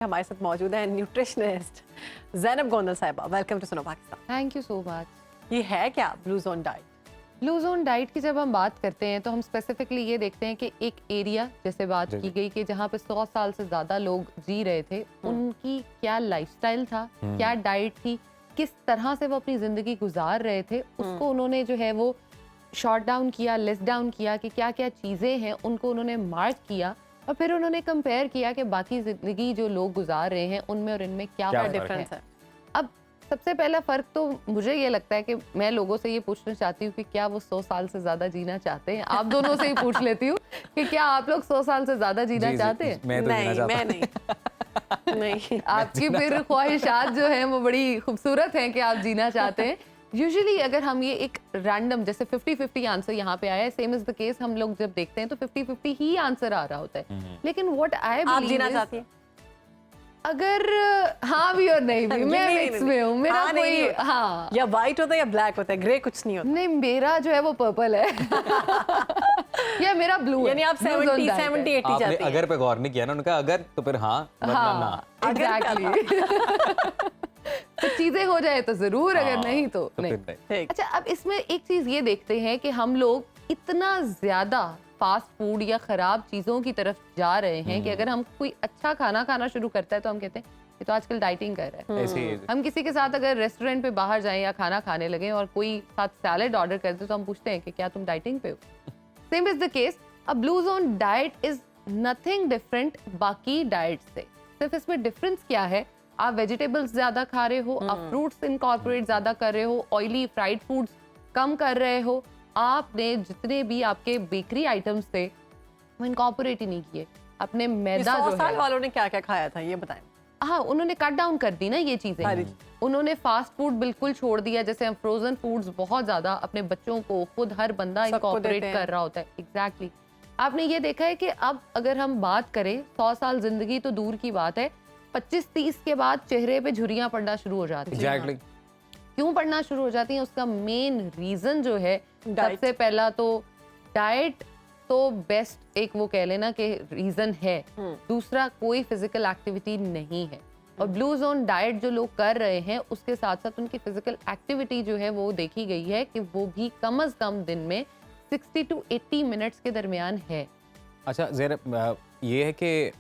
हमारे साथ मौजूद है न्यूट्रिशनिस्ट ज़ैनब गोंदल साहिबा। वेलकम टू सुनो Pakistan. Thank you so much. ये है क्या blue zone diet? Blue zone diet की जब हम बात करते हैं तो हम स्पेसिफिकली ये देखते हैं कि एक एरिया जैसे बात की गई कि जहाँ पे 100 साल से ज़्यादा लोग जी रहे थे, उनकी क्या लाइफस्टाइल था, क्या डाइट थी, किस तरह से वो अपनी ज़िंदगी गुजार रहे थे, उसको उन्होंने जो है वो शॉर्ट डाउन किया, लिस्ट डाउन किया कि क्या क्या चीज़ें हैं, उनको उन्होंने मार्क किया और फिर उन्होंने कंपेयर किया कि बाकी ज़िंदगी जो लोग गुजार रहे हैं उनमें और इनमें क्या डिफरेंस है। अब सबसे पहला फ़र्क तो मुझे ये लगता है कि मैं लोगों से ये पूछना चाहती हूँ कि क्या वो 100 साल से ज़्यादा जीना चाहते हैं। आप दोनों से ही पूछ लेती हूँ कि क्या आप लोग 100 साल से ज़्यादा जीना चाहते हैं? मैं तो जीना चाहता मैं नहीं नहीं। आपकी फिर ख्वाहिशात जो हैं वो बड़ी खूबसूरत हैं कि आप जीना चाहते हैं। यूजुअली अगर हम ये एक रैंडम जैसे 50-50 आंसर यहाँ पे आया है, सेम इज द केस हम लोग जब देखते हैं तो 50-50 ही आंसर आ रहा होता है। लेकिन व्हाट आई आप जीना चाहती हैं? अगर हाँ भी और नहीं भी, मैं मिक्स में हूँ। मेरा हाँ, कोई नहीं, हाँ या वाइट होता है या ब्लैक होता है, ग्रे कुछ नहीं होता। नहीं, मेरा जो है वो पर्पल है या मेरा ब्लू है। यानी आप 70 80 आपने चाहती हैं। अगर पे गौर नहीं किया ना, उनका अगर तो फिर हाँ वरना ना। एग्जैक्टली तो चीजें हो जाए तो जरूर, अगर नहीं तो नहीं। फिर नहीं। ठीक। अच्छा, अब इसमें एक चीज ये देखते हैं कि हम लोग इतना ज्यादा फास्ट फूड या खराब चीजों की तरफ जा रहे हैं कि अगर हम कोई अच्छा खाना खाना शुरू करता है तो हम कहते हैं ये तो आजकल डाइटिंग कर रहा है। ऐसे ही हम किसी के साथ अगर रेस्टोरेंट पे बाहर जाएं या खाना खाने लगे और कोई साथ सैलेड ऑर्डर करते तो हम पूछते हैं कि क्या तुम डाइटिंग पे हो? Same is the case. A blue zone diet is nothing different बाकी डाइट से। सिर्फ इसमें डिफरेंस क्या है, आप वेजिटेबल्स ज्यादा खा रहे हो, आप फ्रूट्स इनकॉर्पोरेट ज्यादा कर रहे हो, ऑयली फ्राइड फूड्स कम कर रहे हो, आपने जितने भी आपके बेकरी आइटम्स थे वो इनकॉर्पोरेट ही नहीं किए। अपने मैदा 100 जो साल है, वालों ने क्या क्या खाया था ये बताएं। हाँ, उन्होंने कट डाउन कर दी ना ये चीजें। उन्होंने फास्ट फूड बिल्कुल छोड़ दिया। जैसे हम फ्रोजन फूड्स बहुत ज्यादा अपने बच्चों को खुद हर बंदा सबको इनकॉर्पोरेट देते हैं। कर रहा होता है। एग्जैक्टली आपने ये देखा है कि अब अगर हम बात करें 100 साल जिंदगी तो दूर की बात है, 25-30 के बाद चेहरे पे झुर्रियां पड़ना शुरू हो जाती हैं। एग्जैक्टली। क्यों पड़ना शुरू हो जाती हैं? उसका मेन रीजन जो है, डाइट। सबसे पहला तो डाइट तो बेस्ट एक वो कह लेना कि रीजन है। दूसरा कोई फिजिकल एक्टिविटी नहीं है। और ब्लू जोन डाइट जो लोग कर रहे हैं उसके साथ साथ उनकी फिजिकल एक्टिविटी जो है वो देखी गई है कि वो भी कम से कम दिन में 60 to 80 मिनट्स के दरमियान है। अच्छा ज़ैनब, ये है कि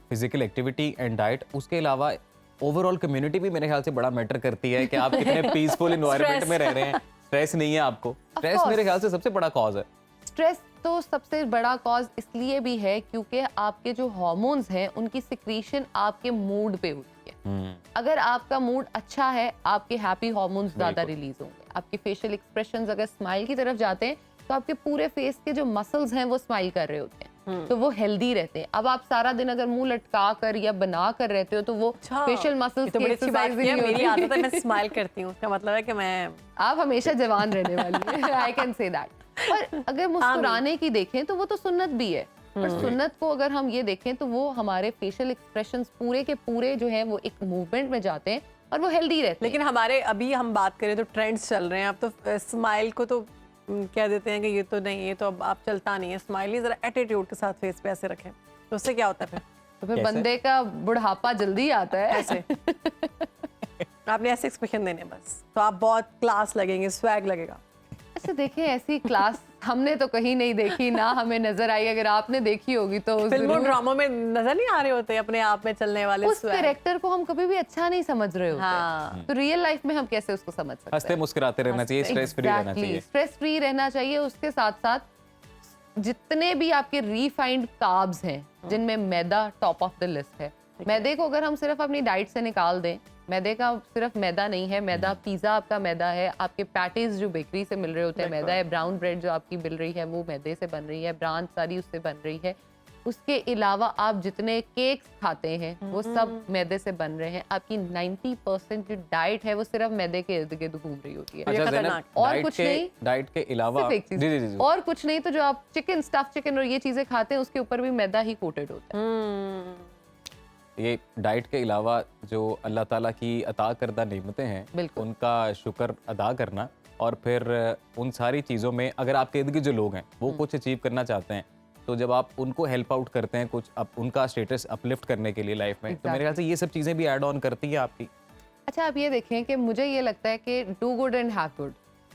फिजिकल एक्टिविटी एंड डाइट, उसके अलावा ओवरऑल कम्युनिटी भी मेरे ख्याल से बड़ा मैटर करती है कि आप कितने पीसफुल एनवायरनमेंट में रह रहे हैं। स्ट्रेस नहीं है आपको। स्ट्रेस मेरे ख्याल से सबसे बड़ा कॉज है। स्ट्रेस तो सबसे बड़ा कॉज इसलिए भी है क्योंकि आपके जो हार्मोन्स हैं उनकी सिक्रीशन आपके मूड पे होती है। अगर आपका मूड अच्छा है, आपके हैप्पी हार्मोन्स ज्यादा रिलीज होंगे। आपके फेशियल एक्सप्रेशंस अगर स्माइल की तरफ जाते हैं तो आपके पूरे फेस के जो मसल्स हैं वो स्माइल कर रहे होते हैं, तो वो हेल्दी रहते हैं। अब आप सारा दिन अगर मुंह लटका कर या बना कर रहते हो तो वो फेशियल मसल्स तो की बड़ी अच्छी बात एक्सरसाइज है। नहीं मेरी आदत है होती। मैं स्माइल करती हूँ, उसका मतलब है कि मैं आप हमेशा जवान रहने वाली है। I can say that. और अगर मुस्कुराने की देखें तो वो तो सुन्नत भी है, पर सुन्नत को अगर हम ये देखें तो वो हमारे फेशियल एक्सप्रेशंस पूरे के पूरे जो है वो एक मूवमेंट में जाते हैं और वो हेल्दी रहते हैं। लेकिन हमारे अभी हम बात करें तो ट्रेंड्स चल रहे हैं। अब तो स्माइल को तो कह देते हैं कि ये तो नहीं, ये तो अब आप चलता नहीं है। स्माइल नहीं, जरा एटीट्यूड के साथ फेस पे ऐसे रखें तो उससे क्या होता है फिर? तो फिर कैसे? बंदे का बुढ़ापा जल्दी आता है। ऐसे आपने ऐसे एक्सप्रेशन देने बस, तो आप बहुत क्लास लगेंगे, स्वैग लगेगा। अच्छा देखें, ऐसी क्लास हमने तो कहीं नहीं देखी, ना हमें नजर आई। अगर आपने देखी होगी तो फिल्मों जरूर ड्रामों में नजर नहीं आ रहे होते अपने आप में चलने वाले उस स्वैग। कैरेक्टर को हम कभी भी अच्छा नहीं समझ रहे होते। हाँ। तो रियल लाइफ में हम कैसे उसको समझ सकते हंसते मुस्कुराते रहना चाहिए, स्ट्रेस फ्री रहना चाहिए। स्ट्रेस फ्री रहना चाहिए। उसके साथ साथ जितने भी आपके रिफाइंड कार्ब्स हैं जिनमें मैदा टॉप ऑफ द लिस्ट है, मैदे को अगर हम सिर्फ अपनी डाइट से निकाल दें, मैदे का सिर्फ मैदा नहीं है, मैदा पिज्जा आपका मैदा है, आपके पैटीज जो बेकरी से मिल रहे होते हैं मैदा है, ब्राउन ब्रेड जो आपकी मिल रही है वो मैदे से बन रही है, ब्रांच सारी उससे बन रही है। उसके अलावा आप जितने केक्स खाते हैं वो सब मैदे से बन रहे हैं। आपकी 90% जो डाइट है वो सिर्फ मैदे के इर्द गिर्द घूम रही होती है। अच्छा ज़ैनब, खतरनाक। और कुछ नहीं, डाइट के अलावा सिर्फ एक चीज, जी जी जी और कुछ नहीं, तो जो आप चिकन, स्टफ चिकन और ये चीजें खाते हैं उसके ऊपर भी मैदा ही कोटेड होता है। ये डाइट के अलावा जो अल्लाह ताला की अता करदा नेमतें हैं बिल्कुल। उनका शुक्र अदा करना, और फिर उन सारी चीज़ों में अगर आपके इर्द गिर्द जो लोग हैं वो कुछ अचीव करना चाहते हैं तो जब आप उनको हेल्प आउट करते हैं कुछ उनका स्टेटस अपलिफ्ट करने के लिए लाइफ में, तो मेरे ख्याल से ये सब चीज़ें भी ऐड ऑन करती है आपकी। अच्छा, आप ये देखें कि मुझे ये लगता है कि do good and have good.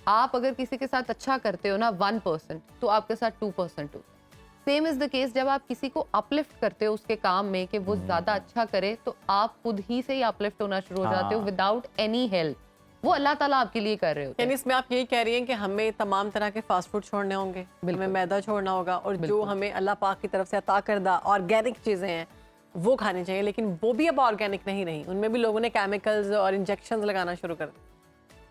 आप अगर किसी के साथ अच्छा करते हो ना 1%, तो आपके साथ 2% होता है। सेम इज द केस जब आप किसी को अपलिफ्ट करते हो उसके काम में कि वो ज्यादा अच्छा करे, तो आप खुद ही से ही अपलिफ्ट होना शुरू हो जाते हो विदाउट एनी हेल्प। वो अल्लाह ताला आपके लिए कर रहे होते हैं। यानी इसमें आप यही कह रही हैं कि हमें तमाम तरह के फास्ट फूड छोड़ने होंगे, हमें मैदा छोड़ना होगा, और जो हमें अल्लाह पाक की तरफ से अता करदा ऑर्गेनिक चीज़ें हैं वो खानी चाहिए। लेकिन वो भी अब ऑर्गेनिक नहीं रही, उनमें भी लोगों ने केमिकल्स और इंजेक्शंस लगाना शुरू कर दिए।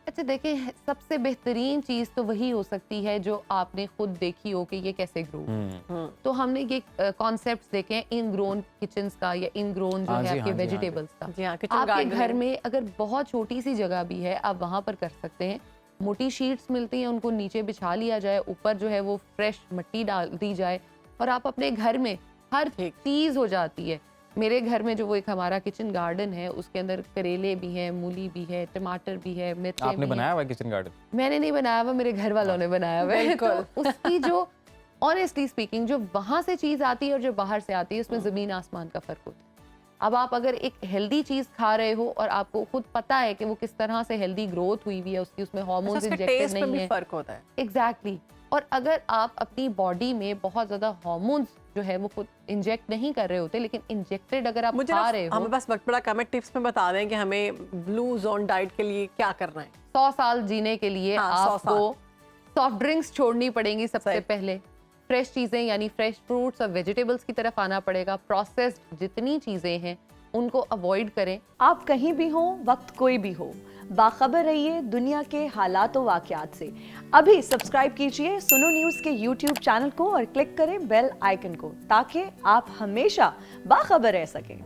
अच्छा देखें, सबसे बेहतरीन चीज़ तो वही हो सकती है जो आपने खुद देखी हो कि ये कैसे ग्रो। तो हमने ये कॉन्सेप्ट्स देखे हैं इन ग्रोन किचन्स का या इन ग्रोन जो है आपके वेजिटेबल्स का। जी हाँ, किचन आपके गार्डन घर में अगर बहुत छोटी सी जगह भी है, आप वहाँ पर कर सकते हैं। मोटी शीट्स मिलती हैं, उनको नीचे बिछा लिया जाए, ऊपर जो है वो फ्रेश मिट्टी डाल दी जाए, और आप अपने घर में हर चीज़ हो जाती है। मेरे घर में जो वो एक हमारा किचन गार्डन है, उसके अंदर करेले भी हैं, मूली भी है, टमाटर भी है, मिर्चें आपने भी बनाया हुआ है किचन गार्डन? मैंने नहीं बनाया हुआ, मेरे घर वालों ने बनाया हुआ है। तो उसकी जो ऑनेस्टली स्पीकिंग जो वहाँ से चीज़ आती है और जो बाहर से आती है, उसमें ज़मीन आसमान का फ़र्क होता है। अब आप अगर एक हेल्दी चीज़ खा रहे हो और आपको खुद पता है कि वो किस तरह से हेल्दी ग्रोथ हुई हुई है, उसकी उसमें हार्मोन्स इंजेक्टेड नहीं है, फर्क होता है। एग्जैक्टली। और अगर आप अपनी बॉडी में बहुत ज़्यादा हार्मोन्स जो है वो खुद इंजेक्ट नहीं कर रहे होते, लेकिन इंजेक्टेड अगर आप खा रहे हो। हमें बस वक्त बड़ा कम है, टिप्स में बता दें कि हमें ब्लू जोन डाइट के लिए क्या करना है। 100 साल जीने के लिए आपको सॉफ्ट ड्रिंक्स छोड़नी पड़ेंगी सबसे पहले। फ्रेश चीज़ें यानी फ्रेश फ्रूट्स और वेजिटेबल्स की तरफ आना पड़ेगा। प्रोसेस्ड जितनी चीज़ें हैं उनको अवॉइड करें। आप कहीं भी हो, वक्त कोई भी हो, बाखबर रहिए दुनिया के हालात व वाक़यात से। अभी सब्सक्राइब कीजिए सुनो न्यूज़ के YouTube चैनल को और क्लिक करें बेल आइकन को, ताकि आप हमेशा बाखबर रह सकें।